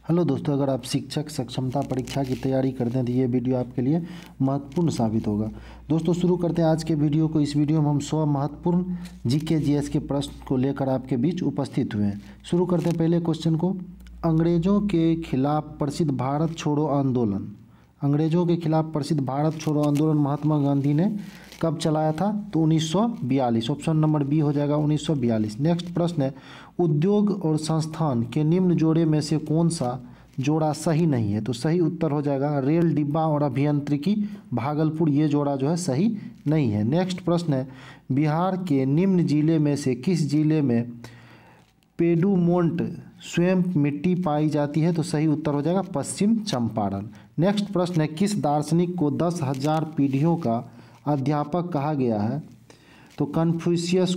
Hello दोस्तों, अगर आप शिक्षक सक्षमता परीक्षा की तैयारी करते हैं तो ये वीडियो आपके लिए महत्वपूर्ण साबित होगा। दोस्तों शुरू करते हैं आज के वीडियो को। इस वीडियो में हम 100 महत्वपूर्ण जीके जीएस के प्रश्न को लेकर आपके बीच उपस्थित हुए हैं। शुरू करते हैं पहले क्वेश्चन को। अंग्रेजों के खिलाफ प्रसिद्ध भारत छोड़ो आंदोलन, अंग्रेजों के खिलाफ प्रसिद्ध भारत छोड़ो आंदोलन महात्मा गांधी ने कब चलाया था? तो 1942। ऑप्शन नंबर बी हो जाएगा 1942। नेक्स्ट प्रश्न है, उद्योग और संस्थान के निम्न जोड़े में से कौन सा जोड़ा सही नहीं है? तो सही उत्तर हो जाएगा रेल डिब्बा और अभियांत्रिकी भागलपुर, ये जोड़ा जो है सही नहीं है। नेक्स्ट प्रश्न है, बिहार के निम्न जिले में से किस जिले में पेडुमोंट स्वयं मिट्टी पाई जाती है? तो सही उत्तर हो जाएगा पश्चिम चंपारण। नेक्स्ट प्रश्न है, किस दार्शनिक को 10,000 पीढ़ियों का अध्यापक कहा गया है? तो कन्फ्यूशियस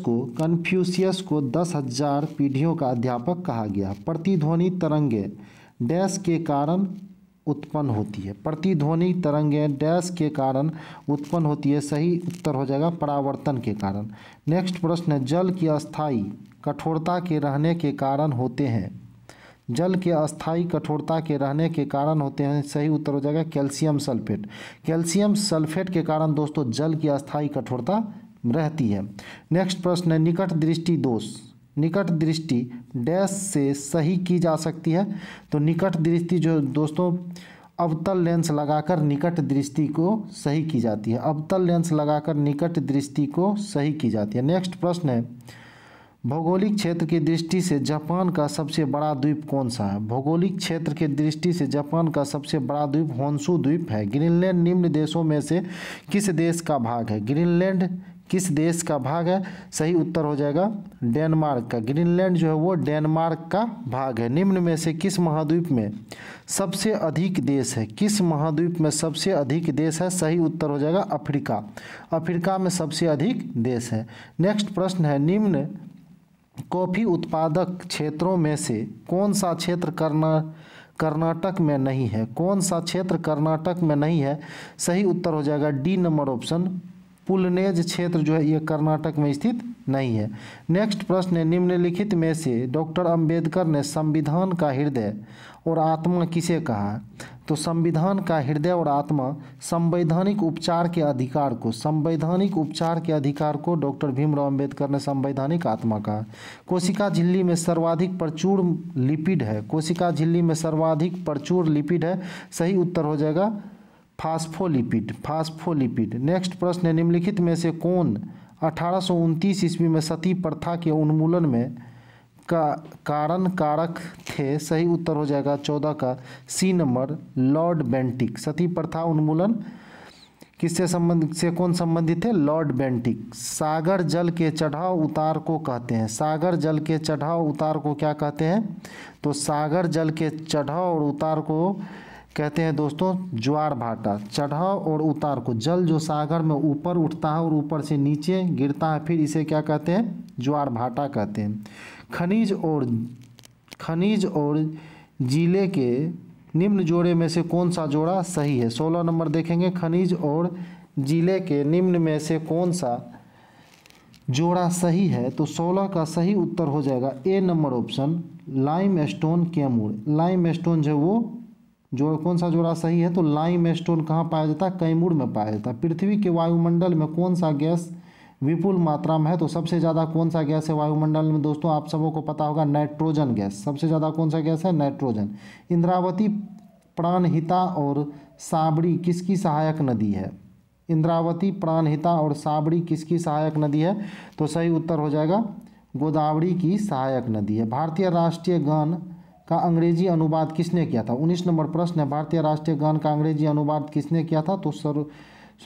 को 10,000 पीढ़ियों का अध्यापक कहा गया। प्रतिध्वनि तरंगे डैश के कारण उत्पन्न होती है, प्रतिध्वनि तरंगे डैश के कारण उत्पन्न होती है, सही उत्तर हो जाएगा परावर्तन के कारण। नेक्स्ट प्रश्न है, जल की अस्थायी कठोरता के रहने के कारण होते हैं, जल के अस्थायी कठोरता के रहने के कारण होते हैं, सही उत्तर हो जाएगा कैल्शियम सल्फेट। कैल्शियम सल्फेट के कारण दोस्तों जल की अस्थायी कठोरता रहती है। नेक्स्ट प्रश्न है, निकट दृष्टि दोष, निकट दृष्टि डैश से सही की जा सकती है? तो निकट दृष्टि जो दोस्तों अवतल लेंस लगाकर निकट दृष्टि को सही की जाती है, अवतल लेंस लगाकर निकट दृष्टि को सही की जाती है। नेक्स्ट प्रश्न है, भौगोलिक क्षेत्र की दृष्टि से जापान का सबसे बड़ा द्वीप कौन सा है? भौगोलिक क्षेत्र की दृष्टि से जापान का सबसे बड़ा द्वीप होन्शु द्वीप है। ग्रीनलैंड निम्न देशों में से किस देश का भाग है? ग्रीनलैंड किस देश का भाग है? सही उत्तर हो जाएगा डेनमार्क का। ग्रीनलैंड जो है वो डेनमार्क का भाग है। निम्न में से किस महाद्वीप में सबसे अधिक देश है? किस महाद्वीप में सबसे अधिक देश है? सही उत्तर हो जाएगा अफ्रीका, अफ्रीका में सबसे अधिक देश है। नेक्स्ट प्रश्न है, निम्न कॉफ़ी उत्पादक क्षेत्रों में से कौन सा क्षेत्र कर्नाटक में नहीं है? कौन सा क्षेत्र कर्नाटक में नहीं है? सही उत्तर हो जाएगा डी नंबर ऑप्शन, पुलनेज क्षेत्र जो है ये कर्नाटक में स्थित नहीं है। नेक्स्ट प्रश्न है, निम्नलिखित में से डॉक्टर अंबेडकर ने संविधान का हृदय और आत्मा किसे कहा? तो संविधान का हृदय और आत्मा संवैधानिक उपचार के अधिकार को, संवैधानिक उपचार के अधिकार को डॉक्टर भीमराव अंबेडकर ने संवैधानिक आत्मा कहा। कोशिका झिल्ली में सर्वाधिक प्रचुर लिपिड है, कोशिका झिल्ली में सर्वाधिक प्रचुर लिपिड है, सही उत्तर हो जाएगा फास्फोलिपिड, फास्फोलिपिड। नेक्स्ट प्रश्न है, निम्नलिखित में से कौन 1829 ईस्वी में सती प्रथा के उन्मूलन में का कारण कारक थे? सही उत्तर हो जाएगा 14 का सी नंबर लॉर्ड बेंटिक। सती प्रथा उन्मूलन किससे संबंध से कौन संबंधित थे? Lord Bentinck. सागर जल के चढ़ाव उतार को कहते हैं, सागर जल के चढ़ाव उतार को क्या कहते हैं? तो सागर जल के चढ़ाव और उतार को कहते हैं दोस्तों ज्वार भाटा। चढ़ाव और उतार को, जल जो सागर में ऊपर उठता है और ऊपर से नीचे गिरता है, फिर इसे क्या कहते हैं? ज्वार भाटा कहते हैं। खनिज और जिले के निम्न जोड़े में से कौन सा जोड़ा सही है? 16 नंबर देखेंगे, खनिज और जिले के निम्न में से कौन सा जोड़ा सही है? तो 16 का सही उत्तर हो जाएगा A number option limestone Kaimur. Limestone जो वो जो कौन सा जोड़ा सही है? तो लाइम स्टोन कहाँ पाया जाता है? कैमूर में पाया जाता है। पृथ्वी के वायुमंडल में कौन सा गैस विपुल मात्रा में है? तो सबसे ज़्यादा कौन सा गैस है वायुमंडल में? दोस्तों आप सबों को पता होगा नाइट्रोजन गैस, सबसे ज़्यादा कौन सा गैस है? नाइट्रोजन। इंद्रावती, प्राणहिता और साबरी किसकी सहायक नदी है? इंद्रावती, प्राणहिता और साबरी किसकी सहायक नदी है? तो सही उत्तर हो जाएगा गोदावरी की सहायक नदी है। भारतीय राष्ट्रीय गान का अंग्रेजी अनुवाद किसने किया था? 19 नंबर प्रश्न है, भारतीय राष्ट्रीय गान का अंग्रेजी अनुवाद किसने किया था? तो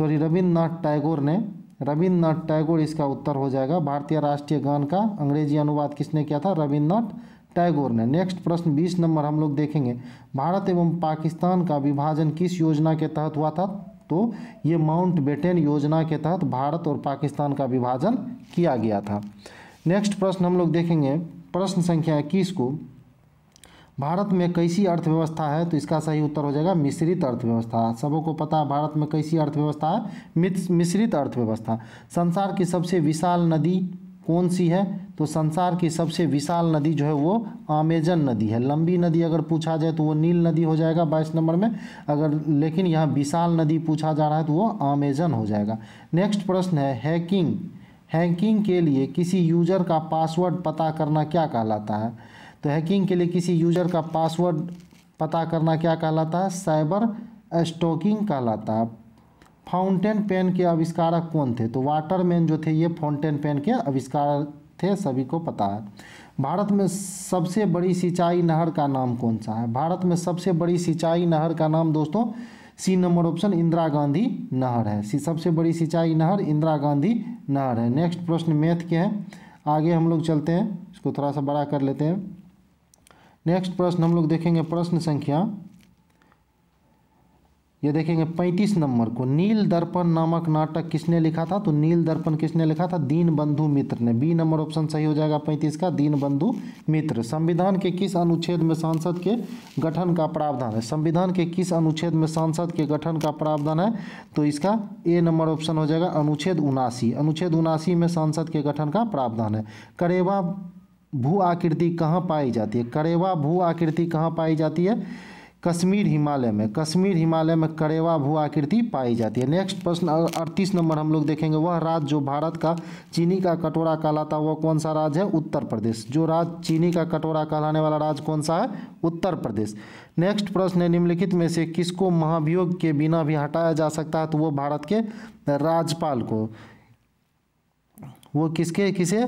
रविन्द्रनाथ टैगोर ने, रविन्द्रनाथ टैगोर इसका उत्तर हो जाएगा। भारतीय राष्ट्रीय गान का अंग्रेजी अनुवाद किसने किया था? रविन्द्रनाथ टैगोर ने। नेक्स्ट प्रश्न 20 नंबर हम लोग देखेंगे, भारत एवं पाकिस्तान का विभाजन किस योजना के तहत हुआ था? तो ये माउंटबेटन योजना के तहत भारत और पाकिस्तान का विभाजन किया गया था। नेक्स्ट प्रश्न हम लोग देखेंगे प्रश्न संख्या 21 को, भारत में कैसी अर्थव्यवस्था है? तो इसका सही उत्तर हो जाएगा मिश्रित अर्थव्यवस्था। सबों को पता है भारत में कैसी अर्थव्यवस्था है? मिश्रित अर्थव्यवस्था। संसार की सबसे विशाल नदी कौन सी है? तो संसार की सबसे विशाल नदी जो है वो अमेजन नदी है। लंबी नदी अगर पूछा जाए तो वो नील नदी हो जाएगा 22 नंबर में, अगर लेकिन यहाँ विशाल नदी पूछा जा रहा है तो वो अमेजन हो जाएगा। नेक्स्ट प्रश्न है हैकिंग के लिए किसी यूजर का पासवर्ड पता करना क्या कहलाता है? तो हैकिंग के लिए किसी यूजर का पासवर्ड पता करना क्या कहलाता है? साइबर स्टॉकिंग कहलाता है। फाउंटेन पेन के आविष्कारक कौन थे? तो वाटरमैन जो थे ये फाउंटेन पेन के आविष्कार थे, सभी को पता है। भारत में सबसे बड़ी सिंचाई नहर का नाम कौन सा है? भारत में सबसे बड़ी सिंचाई नहर का नाम दोस्तों C number option Indira Gandhi नहर है। सबसे बड़ी सिंचाई नहर इंदिरा गांधी नहर है। नेक्स्ट प्रश्न मैथ के हैं, आगे हम लोग चलते हैं, इसको थोड़ा सा बड़ा कर लेते हैं। नेक्स्ट प्रश्न हम लोग देखेंगे प्रश्न संख्या, ये देखेंगे 35 नंबर को। नील दर्पण नामक नाटक किसने लिखा था? तो नील दर्पण किसने लिखा था? दीनबंधु मित्र ने। बी नंबर ऑप्शन सही हो जाएगा 35 का, दीनबंधु मित्र। संविधान के किस अनुच्छेद में संसद के गठन का प्रावधान है? संविधान के किस अनुच्छेद में संसद के गठन का प्रावधान है? तो इसका ए नंबर ऑप्शन हो जाएगा अनुच्छेद 79। अनुच्छेद 79 में संसद के गठन का प्रावधान है। करेवा भू आकृति कहाँ पाई जाती है? करेवा भू आकृति कहाँ पाई जाती है? कश्मीर हिमालय में। कश्मीर हिमालय में करेवा भू आकृति पाई जाती है। नेक्स्ट प्रश्न 38 नंबर हम लोग देखेंगे, वह राज्य जो भारत का चीनी का कटोरा कहलाता है वो कौन सा राज्य है? उत्तर प्रदेश। जो राज्य चीनी का कटोरा कहलाने वाला राज्य कौन सा है? उत्तर प्रदेश। नेक्स्ट प्रश्न है, निम्नलिखित में से किसको महाभियोग के बिना भी हटाया जा सकता है? तो वो भारत के राज्यपाल को। वो किसे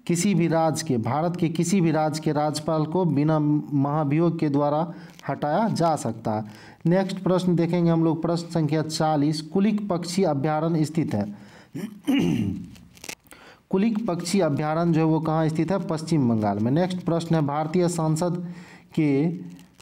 किसी भी राज्य के, भारत के किसी भी राज्य के राज्यपाल को बिना महाभियोग के द्वारा हटाया जा सकता है। नेक्स्ट प्रश्न देखेंगे हम लोग प्रश्न संख्या 40। कुलिक पक्षी अभ्यारण्य स्थित है। कुलिक पक्षी अभ्यारण्य जो है वो कहाँ स्थित है? पश्चिम बंगाल में। नेक्स्ट प्रश्न है, भारतीय संसद के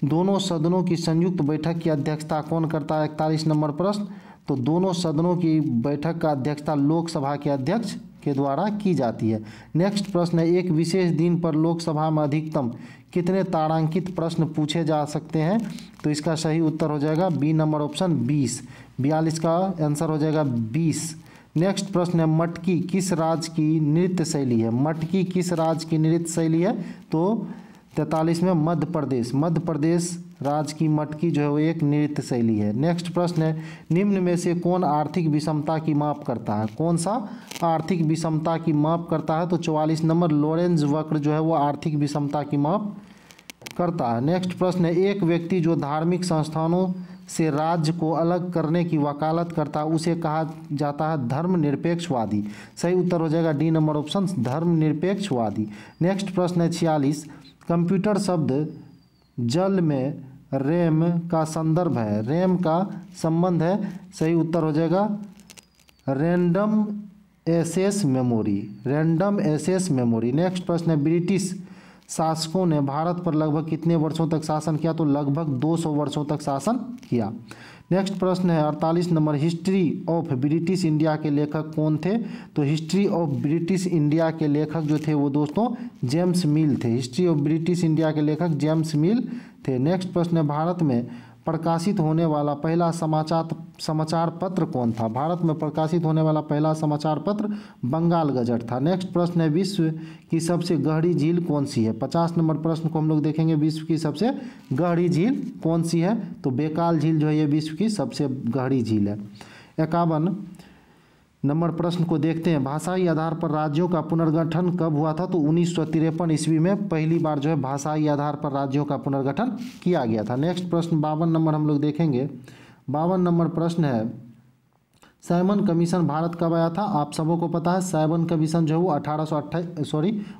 दोनों सदनों की संयुक्त बैठक की अध्यक्षता कौन करता है? 41 नंबर प्रश्न। तो दोनों सदनों की बैठक का अध्यक्षता लोकसभा के अध्यक्ष के द्वारा की जाती है। नेक्स्ट प्रश्न है, एक विशेष दिन पर लोकसभा में अधिकतम कितने तारांकित प्रश्न पूछे जा सकते हैं? तो इसका सही उत्तर हो जाएगा बी नंबर ऑप्शन 20। 42 का आंसर हो जाएगा 20। नेक्स्ट प्रश्न है, मटकी किस राज्य की नृत्य शैली है? मटकी किस राज्य की नृत्य शैली है? तो 43 में मध्य प्रदेश। मध्य प्रदेश राज्य की मटकी जो है वो एक नृत्य शैली है। नेक्स्ट प्रश्न है, निम्न में से कौन आर्थिक विषमता की माप करता है? कौन सा आर्थिक विषमता की माप करता है? तो 44 नंबर लोरेंज वक्र जो है वो आर्थिक विषमता की माप करता है। नेक्स्ट प्रश्न है, एक व्यक्ति जो धार्मिक संस्थानों से राज्य को अलग करने की वकालत करता है उसे कहा जाता है धर्मनिरपेक्षवादी। सही उत्तर हो जाएगा डी नंबर ऑप्शन धर्मनिरपेक्षवादी। नेक्स्ट प्रश्न है 46। कंप्यूटर शब्द जल में रैम का संदर्भ है, रैम का संबंध है। सही उत्तर हो जाएगा random access memory, random access memory. Next प्रश्न है, ब्रिटिश शासकों ने भारत पर लगभग कितने वर्षों तक शासन किया? तो लगभग 200 वर्षों तक शासन किया। नेक्स्ट प्रश्न है 48 number, history of British India के लेखक कौन थे? तो हिस्ट्री ऑफ ब्रिटिश इंडिया के लेखक जो थे वो दोस्तों जेम्स मिल थे। हिस्ट्री ऑफ ब्रिटिश इंडिया के लेखक जेम्स मिल थे। नेक्स्ट प्रश्न है, भारत में प्रकाशित होने वाला पहला समाचार पत्र कौन था? भारत में प्रकाशित होने वाला पहला समाचार पत्र बंगाल गजट था। नेक्स्ट प्रश्न है, विश्व की सबसे गहरी झील कौन सी है? 50 नंबर प्रश्न को हम लोग देखेंगे, विश्व की सबसे गहरी झील कौन सी है? तो बेकाल झील जो है ये विश्व की सबसे गहरी झील है। 51 नंबर प्रश्न को देखते हैं, भाषाई आधार पर राज्यों का पुनर्गठन कब हुआ था? तो 1953 ईस्वी में पहली बार जो है भाषाई आधार पर राज्यों का पुनर्गठन किया गया था। नेक्स्ट प्रश्न 52 नंबर हम लोग देखेंगे। 52 नंबर प्रश्न है, साइमन कमीशन भारत कब आया था? आप सबों को पता है साइमन कमीशन जो है वो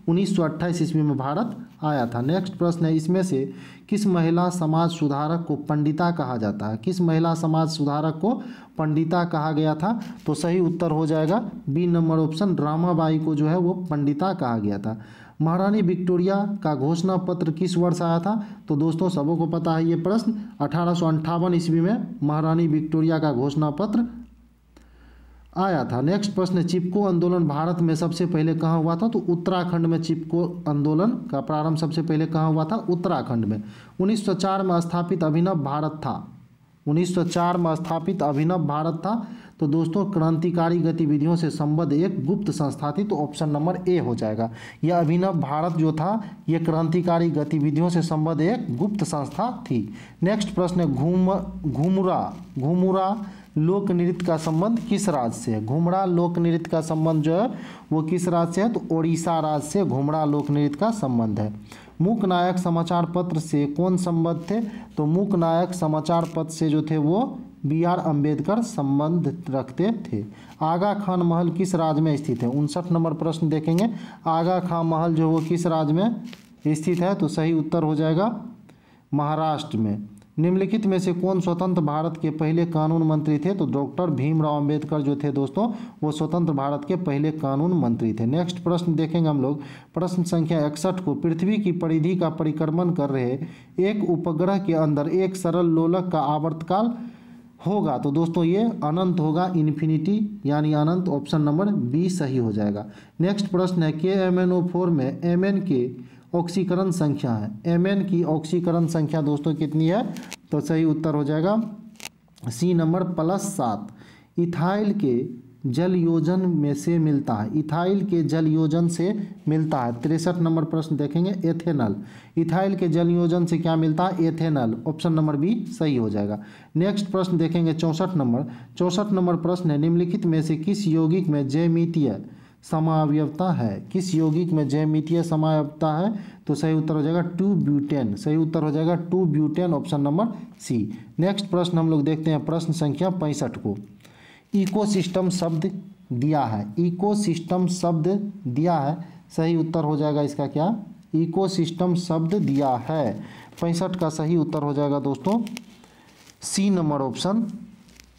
1928 ईस्वी में भारत आया था। नेक्स्ट प्रश्न है, इसमें से किस महिला समाज सुधारक को पंडिता कहा जाता है? किस महिला समाज सुधारक को पंडिता कहा गया था? तो सही उत्तर हो जाएगा बी नंबर ऑप्शन रामाबाई को जो है वो पंडिता कहा गया था। महारानी विक्टोरिया का घोषणा पत्र किस वर्ष आया था? तो दोस्तों सबों को पता है ये प्रश्न 1858 ईस्वी में महारानी विक्टोरिया का घोषणा पत्र आया था। नेक्स्ट प्रश्न, चिपको आंदोलन भारत में सबसे पहले कहाँ हुआ था? तो उत्तराखंड में चिपको आंदोलन का प्रारंभ सबसे पहले कहाँ हुआ था? उत्तराखंड में। 1904 में स्थापित अभिनव भारत था। 1904 में स्थापित अभिनव भारत था। तो दोस्तों क्रांतिकारी गतिविधियों से संबद्ध एक गुप्त संस्था थी, तो ऑप्शन नंबर ए हो जाएगा। यह अभिनव भारत जो था ये क्रांतिकारी गतिविधियों से संबद्ध एक गुप्त संस्था थी। नेक्स्ट प्रश्न है घुमुरा लोक नृत्य का संबंध किस राज्य से है? घुमरा लोक नृत्य का संबंध जो है वो किस राज्य से है? तो ओडिशा राज्य से घुमरा लोक नृत्य का संबंध है। मूक नायक समाचार पत्र से कौन संबद्ध थे? तो मूक नायक समाचार पत्र से जो थे वो B.R. अम्बेडकर संबंध रखते थे। आगा खान महल किस राज्य में स्थित है? 59 नंबर प्रश्न देखेंगे। आगा खान महल जो वो किस राज्य में स्थित है? तो सही उत्तर हो जाएगा महाराष्ट्र में। निम्नलिखित में से कौन स्वतंत्र भारत के पहले कानून मंत्री थे? तो डॉक्टर भीमराव अंबेडकर जो थे दोस्तों वो स्वतंत्र भारत के पहले कानून मंत्री थे। नेक्स्ट प्रश्न देखेंगे हम लोग, प्रश्न संख्या 61 को। पृथ्वी की परिधि का परिक्रमण कर रहे एक उपग्रह के अंदर एक सरल लोलक का आवर्तकाल होगा? तो दोस्तों ये अनंत होगा, इन्फिनिटी यानी अनंत। ऑप्शन नंबर बी सही हो जाएगा। नेक्स्ट प्रश्न है KMnO4 में Mn के ऑक्सीकरण संख्या है। Mn की ऑक्सीकरण संख्या दोस्तों कितनी है? तो सही उत्तर हो जाएगा सी नंबर +7। इथाइल के जल योजन में से मिलता है। इथाइल के जल योजन से मिलता है। 63 नंबर प्रश्न देखेंगे एथेनॉल। इथाइल के जल योजन से क्या मिलता है? एथेनॉल। ऑप्शन नंबर बी सही हो जाएगा। नेक्स्ट प्रश्न देखेंगे 64 नंबर। 64 नंबर प्रश्न है निम्नलिखित में से किस यौगिक में जैमितीय समावयवता है? किस यौगिक में जैमितीय समावयवता है? तो सही उत्तर हो जाएगा 2-ब्यूटेन। सही उत्तर हो जाएगा 2-ब्यूटेन। Option number C. नेक्स्ट प्रश्न हम लोग देखते हैं प्रश्न संख्या 65 को। इकोसिस्टम शब्द दिया है। इकोसिस्टम शब्द दिया है, सही उत्तर हो जाएगा इसका क्या? इकोसिस्टम शब्द दिया है। 65 का सही उत्तर हो जाएगा दोस्तों सी नंबर ऑप्शन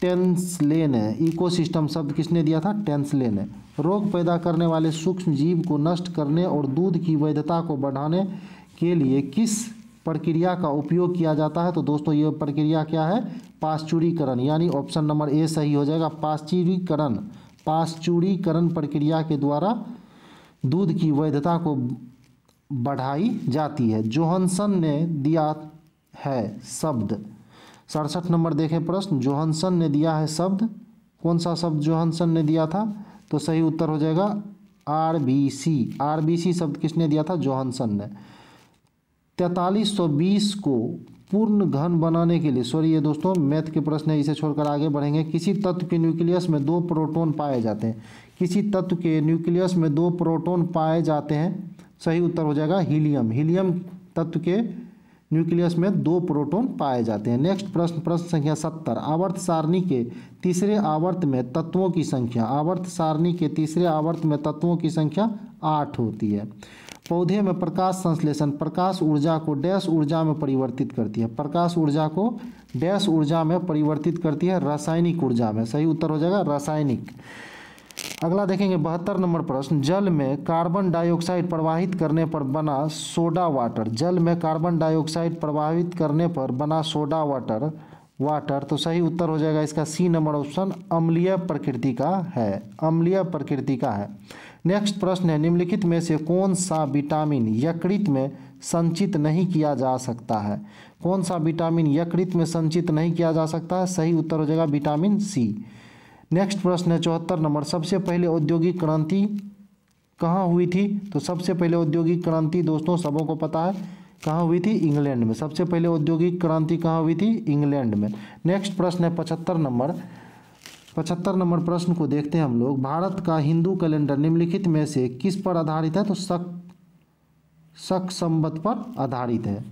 टेंसलेन है। इकोसिस्टम शब्द किसने दिया था? टेंसलेन है। रोग पैदा करने वाले सूक्ष्म जीव को नष्ट करने और दूध की वैधता को बढ़ाने के लिए किस प्रक्रिया का उपयोग किया जाता है? तो दोस्तों ये प्रक्रिया क्या है? पाश्चुरीकरण, यानी ऑप्शन नंबर ए सही हो जाएगा। पाश्चुरीकरण प्रक्रिया के द्वारा दूध की वैधता को बढ़ाई जाती है। जोहानसन ने दिया है शब्द। 67 नंबर देखें प्रश्न। जोहानसन ने दिया है शब्द। कौन सा शब्द जोहानसन ने दिया था? तो सही उत्तर हो जाएगा RBC। RBC शब्द किसने दिया था? जोहानसन ने। 4320 को पूर्ण घन बनाने के लिए, सॉरी ये दोस्तों मैथ के प्रश्न है, इसे छोड़कर आगे बढ़ेंगे। किसी तत्व के न्यूक्लियस में 2 प्रोटॉन पाए जाते हैं। किसी तत्व के न्यूक्लियस में 2 प्रोटॉन पाए जाते हैं, सही उत्तर हो जाएगा हीलियम। हीलियम तत्व के न्यूक्लियस में 2 प्रोटॉन पाए जाते हैं। नेक्स्ट प्रश्न, प्रश्न संख्या 70। आवर्त सारणी के तीसरे आवर्त में तत्वों की संख्या। आवर्त सारणी के तीसरे आवर्त में तत्वों की संख्या 8 होती है। पौधे में प्रकाश संश्लेषण प्रकाश ऊर्जा को डैश ऊर्जा में परिवर्तित करती है। प्रकाश ऊर्जा को डैश ऊर्जा में परिवर्तित करती है? रासायनिक ऊर्जा में। सही उत्तर हो जाएगा रासायनिक। अगला देखेंगे 72 नंबर प्रश्न। जल में कार्बन डाइऑक्साइड प्रवाहित करने पर बना सोडा वाटर। जल में कार्बन डाइऑक्साइड प्रवाहित करने पर बना सोडा वाटर तो सही उत्तर हो जाएगा इसका सी नंबर ऑप्शन अम्लीय प्रकृति का है। अम्लीय प्रकृति का है। नेक्स्ट प्रश्न है निम्नलिखित में से कौन सा विटामिन यकृत में संचित नहीं किया जा सकता है? कौन सा विटामिन यकृत में संचित नहीं किया जा सकता है? सही उत्तर हो जाएगा विटामिन सी। नेक्स्ट प्रश्न है 74 नंबर। सबसे पहले औद्योगिक क्रांति कहाँ हुई थी? तो सबसे पहले औद्योगिक क्रांति दोस्तों सबों को पता है कहाँ हुई थी? इंग्लैंड में। सबसे पहले औद्योगिक क्रांति कहाँ हुई थी? इंग्लैंड में। नेक्स्ट प्रश्न है 75 नंबर। 75 नंबर प्रश्न को देखते हैं हम लोग। भारत का हिंदू कैलेंडर निम्नलिखित में से किस पर आधारित है? तो शक संवत पर आधारित है।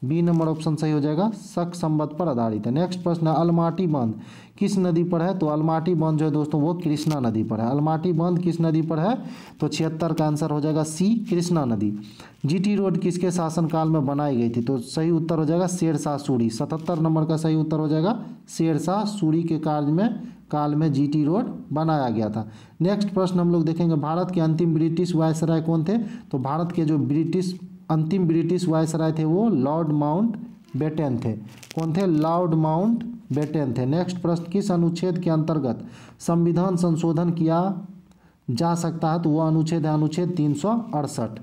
बी नंबर ऑप्शन सही हो जाएगा, शक संवत पर आधारित है। नेक्स्ट प्रश्न है अलमाटी बांध किस नदी पर है? तो अलमाटी बांध जो है दोस्तों वो कृष्णा नदी पर है। अलमाटी बांध किस नदी पर है? तो 76 का आंसर हो जाएगा सी कृष्णा नदी। जीटी रोड किसके शासनकाल में बनाई गई थी? तो सही उत्तर हो जाएगा शेरशाह सूरी। 77 नंबर का सही उत्तर हो जाएगा शेरशाह सूरी के काल में जीटी रोड बनाया गया था। नेक्स्ट प्रश्न हम लोग देखेंगे भारत के अंतिम ब्रिटिश वायसराय कौन थे? तो भारत के जो अंतिम ब्रिटिश वायसराय थे वो लॉर्ड माउंटबेटन थे। कौन थे? लॉर्ड माउंटबेटन थे। नेक्स्ट प्रश्न किस अनुच्छेद के अंतर्गत संविधान संशोधन किया जा सकता है? तो वह अनुच्छेद है अनुच्छेद 368।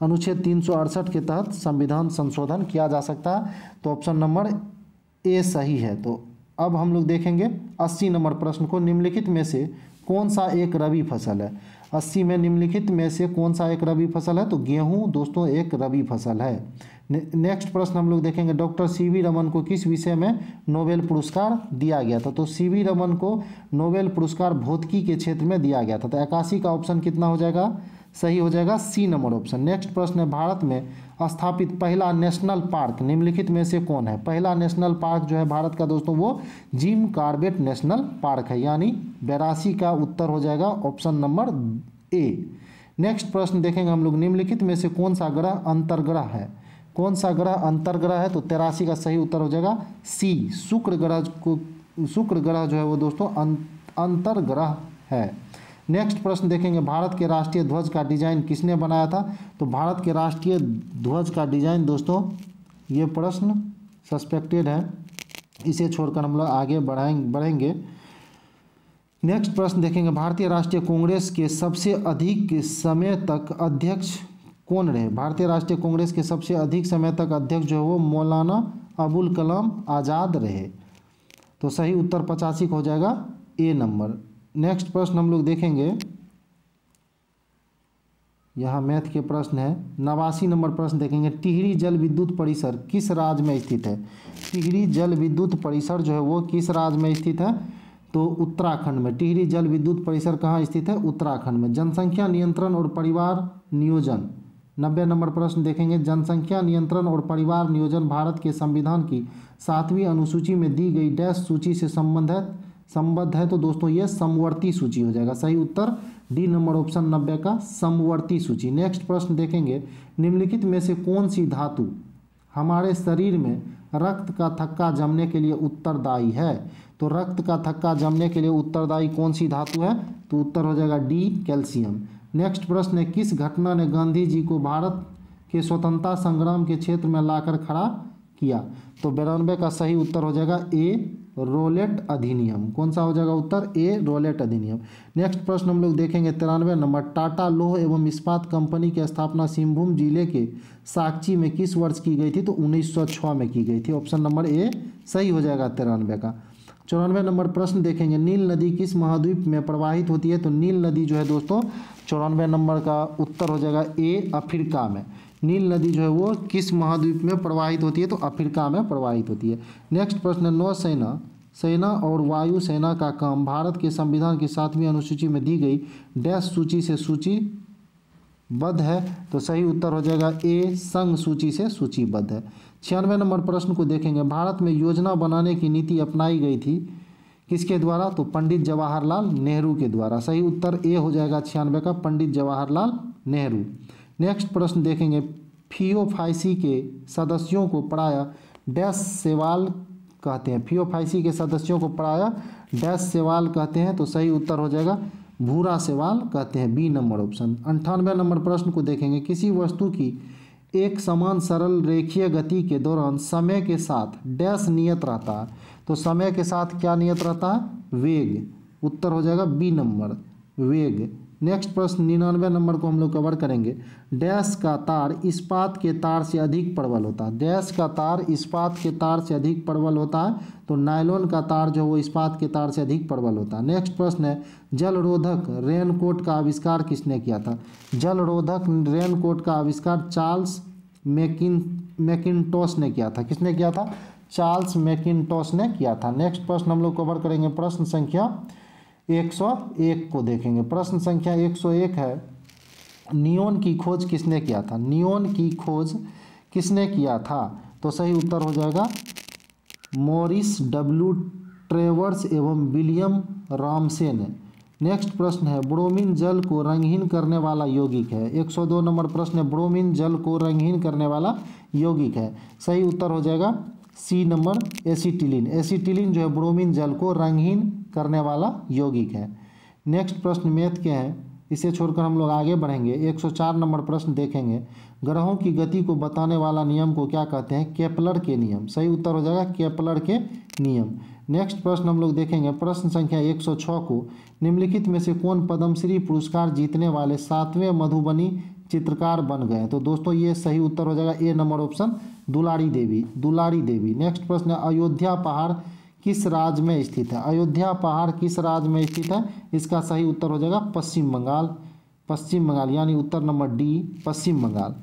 अनुच्छेद 368 के तहत संविधान संशोधन किया जा सकता है। तो ऑप्शन नंबर ए सही है। तो अब हम लोग देखेंगे 80 नंबर प्रश्न को। निम्नलिखित में से कौन सा एक रबी फसल है? 80 में निम्नलिखित में से कौन सा एक रबी फसल है? तो गेहूं दोस्तों एक रबी फसल है। नेक्स्ट प्रश्न हम लोग देखेंगे, डॉक्टर सीवी रमन को किस विषय में नोबेल पुरस्कार दिया गया था? तो सीवी रमन को नोबेल पुरस्कार भौतिकी के क्षेत्र में दिया गया था। तो 81 का ऑप्शन कितना हो जाएगा? सही हो जाएगा सी नंबर ऑप्शन। नेक्स्ट प्रश्न है, भारत में स्थापित पहला नेशनल पार्क निम्नलिखित में से कौन है? पहला नेशनल पार्क जो है भारत का दोस्तों वो जिम कॉर्बेट नेशनल पार्क है, यानी 82 का उत्तर हो जाएगा ऑप्शन नंबर ए। नेक्स्ट प्रश्न देखेंगे हम लोग, निम्नलिखित में से कौन सा ग्रह अंतर्ग्रह है? कौन सा ग्रह अंतर्ग्रह है? तो 83 का सही उत्तर हो जाएगा सी, शुक्र ग्रह को, शुक्र ग्रह जो है वो दोस्तों अंतर्ग्रह है। नेक्स्ट प्रश्न देखेंगे, भारत के राष्ट्रीय ध्वज का डिजाइन किसने बनाया था? तो भारत के राष्ट्रीय ध्वज का डिजाइन दोस्तों, ये प्रश्न सस्पेक्टेड है, इसे छोड़कर हम लोग आगे बढ़ेंगे। नेक्स्ट प्रश्न देखेंगे, भारतीय राष्ट्रीय कांग्रेस के सबसे अधिक समय तक अध्यक्ष कौन रहे? भारतीय राष्ट्रीय कांग्रेस के सबसे अधिक समय तक अध्यक्ष जो है वो मौलाना अबुल कलाम आज़ाद रहे। तो सही उत्तर 85 का हो जाएगा ए नंबर। नेक्स्ट प्रश्न हम लोग देखेंगे, यहाँ मैथ के प्रश्न है, 89 नंबर प्रश्न देखेंगे, टिहरी जल विद्युत परिसर किस राज्य में स्थित है? टिहरी जल विद्युत परिसर जो है वो किस राज्य में स्थित है? तो उत्तराखंड में। टिहरी जल विद्युत परिसर कहाँ स्थित है? उत्तराखंड में। जनसंख्या नियंत्रण और परिवार नियोजन, 90 नंबर प्रश्न देखेंगे, जनसंख्या नियंत्रण और परिवार नियोजन भारत के संविधान की 7वीं अनुसूची में दी गई डैश सूची से संबद्ध है? तो दोस्तों ये समवर्ती सूची हो जाएगा। सही उत्तर डी नंबर ऑप्शन 90 का समवर्ती सूची। नेक्स्ट प्रश्न देखेंगे, निम्नलिखित में से कौन सी धातु हमारे शरीर में रक्त का थक्का जमने के लिए उत्तरदायी है? तो रक्त का थक्का जमने के लिए उत्तरदायी कौन सी धातु है? तो उत्तर हो जाएगा डी कैल्शियम। नेक्स्ट प्रश्न है, किस घटना ने गांधी जी को भारत के स्वतंत्रता संग्राम के क्षेत्र में लाकर खड़ा किया? तो 92 का सही उत्तर हो जाएगा ए रोलेट अधिनियम। कौन सा हो जाएगा उत्तर? ए रोलेट अधिनियम। नेक्स्ट प्रश्न हम लोग देखेंगे 93 नंबर, टाटा लौह एवं इस्पात कंपनी की स्थापना सिंहभूम जिले के साकची में किस वर्ष की गई थी? तो 1906 में की गई थी। ऑप्शन नंबर ए सही हो जाएगा 93 का। 94 नंबर प्रश्न देखेंगे, नील नदी किस महाद्वीप में प्रवाहित होती है? तो नील नदी जो है दोस्तों 94 नंबर का उत्तर हो जाएगा ए अफ्रीका में। नील नदी जो है वो किस महाद्वीप में प्रवाहित होती है? तो अफ्रीका में प्रवाहित होती है। नेक्स्ट प्रश्न, नौसेना सेना और वायु सेना का काम भारत के संविधान की 7वीं अनुसूची में दी गई डैश सूची से सूचीबद्ध है? तो सही उत्तर हो जाएगा ए संघ सूची से सूचीबद्ध है। 96 नंबर प्रश्न को देखेंगे, भारत में योजना बनाने की नीति अपनाई गई थी किसके द्वारा? तो पंडित जवाहरलाल नेहरू के द्वारा। सही उत्तर ए हो जाएगा 96 का पंडित जवाहरलाल नेहरू। नेक्स्ट प्रश्न देखेंगे, फियोफाइसी के सदस्यों को प्रायः डैश सेवाल कहते हैं? फियोफाइसी के सदस्यों को प्रायः डैश सेवाल कहते हैं? तो सही उत्तर हो जाएगा भूरा सेवाल कहते हैं, बी नंबर ऑप्शन। 98 नंबर प्रश्न को देखेंगे, किसी वस्तु की एक समान सरल रेखीय गति के दौरान समय के साथ डैश नियत रहता है? तो समय के साथ क्या नियत रहता है? वेग। उत्तर हो जाएगा बी नंबर वेग। नेक्स्ट प्रश्न 99 नंबर को हम लोग कवर करेंगे, डैश का तार इस्पात के तार से अधिक प्रबल होता है? डैश का तार इस्पात के तार से अधिक प्रबल होता है? तो नायलॉन का तार जो वो इस्पात के तार से अधिक प्रबल होता है। नेक्स्ट प्रश्न है, जलरोधक रेनकोट का आविष्कार किसने किया था? जलरोधक रेनकोट का आविष्कार चार्ल्स मैकिन्टॉश ने किया था। किसने किया था? चार्ल्स मैकिन्टॉश ने किया था। नेक्स्ट प्रश्न हम लोग कवर करेंगे प्रश्न संख्या 101 को देखेंगे। प्रश्न संख्या 101 है, नियोन की खोज किसने किया था? नियोन की खोज किसने किया था? तो सही उत्तर हो जाएगा मॉरिस डब्ल्यू ट्रेवर्स एवं विलियम रामसे ने। नेक्स्ट प्रश्न है, ब्रोमीन जल को रंगहीन करने वाला यौगिक है? 102 नंबर प्रश्न है, ब्रोमीन जल को रंगहीन करने वाला यौगिक है? सही उत्तर हो जाएगा सी नंबर एसिटिलीन। एसिटिलीन जो है ब्रोमीन जल को रंगहीन करने वाला यौगिक है। नेक्स्ट प्रश्न मैथ के हैं, इसे छोड़कर हम लोग आगे बढ़ेंगे। 104 नंबर प्रश्न देखेंगे, ग्रहों की गति को बताने वाला नियम को क्या कहते हैं? केपलर के नियम। सही उत्तर हो जाएगा केपलर के नियम। नेक्स्ट प्रश्न हम लोग देखेंगे प्रश्न संख्या 106 को, निम्नलिखित में से कौन पद्मश्री पुरस्कार जीतने वाले 7वें मधुबनी चित्रकार बन गए? तो दोस्तों ये सही उत्तर हो जाएगा A number option Dulari Devi. Next प्रश्न है, अयोध्या पहाड़ किस राज्य में स्थित है? अयोध्या पहाड़ किस राज्य में स्थित है? इसका सही उत्तर हो जाएगा पश्चिम बंगाल। पश्चिम बंगाल यानी उत्तर नंबर डी पश्चिम बंगाल।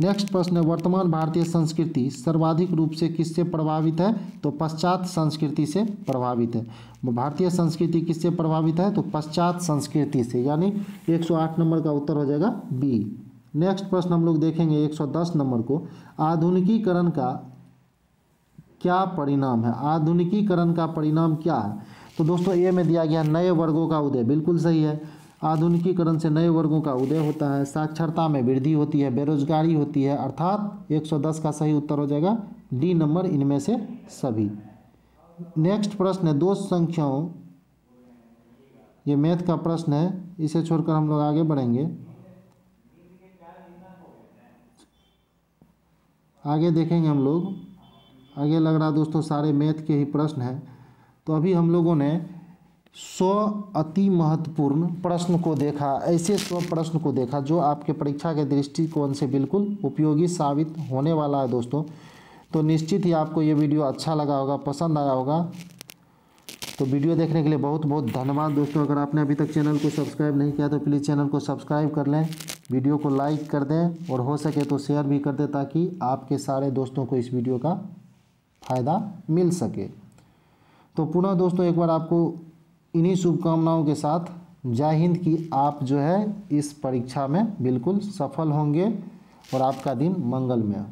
नेक्स्ट प्रश्न है, वर्तमान भारतीय संस्कृति सर्वाधिक रूप से किससे प्रभावित है? तो पाश्चात्य संस्कृति से प्रभावित है। भारतीय संस्कृति किससे प्रभावित है? तो पाश्चात्य संस्कृति से, यानी 108 नंबर का उत्तर हो जाएगा बी। नेक्स्ट प्रश्न हम लोग देखेंगे 110 नंबर को, आधुनिकीकरण का क्या परिणाम है? आधुनिकीकरण का परिणाम क्या है? तो दोस्तों ए में दिया गया नए वर्गों का उदय, बिल्कुल सही है। आधुनिकीकरण से नए वर्गों का उदय होता है, साक्षरता में वृद्धि होती है, बेरोजगारी होती है, अर्थात 110 का सही उत्तर हो जाएगा डी नंबर, इनमें से सभी। नेक्स्ट प्रश्न है, दो संख्याओं, ये मैथ का प्रश्न है, इसे छोड़कर हम लोग आगे बढ़ेंगे। आगे देखेंगे हम लोग, आगे लग रहा दोस्तों सारे मैथ के ही प्रश्न हैं। तो अभी हम लोगों ने 100 अति महत्वपूर्ण प्रश्न को देखा, ऐसे 100 प्रश्न को देखा जो आपके परीक्षा के दृष्टिकोण से बिल्कुल उपयोगी साबित होने वाला है दोस्तों। तो निश्चित ही आपको ये वीडियो अच्छा लगा होगा, पसंद आया होगा। तो वीडियो देखने के लिए बहुत बहुत धन्यवाद दोस्तों। अगर आपने अभी तक चैनल को सब्सक्राइब नहीं किया तो प्लीज़ चैनल को सब्सक्राइब कर लें, वीडियो को लाइक कर दें और हो सके तो शेयर भी कर दें, ताकि आपके सारे दोस्तों को इस वीडियो का फ़ायदा मिल सके। तो पुनः दोस्तों एक बार आपको इन्हीं शुभकामनाओं के साथ जय हिंद कि आप जो है इस परीक्षा में बिल्कुल सफल होंगे और आपका दिन मंगलमय हो।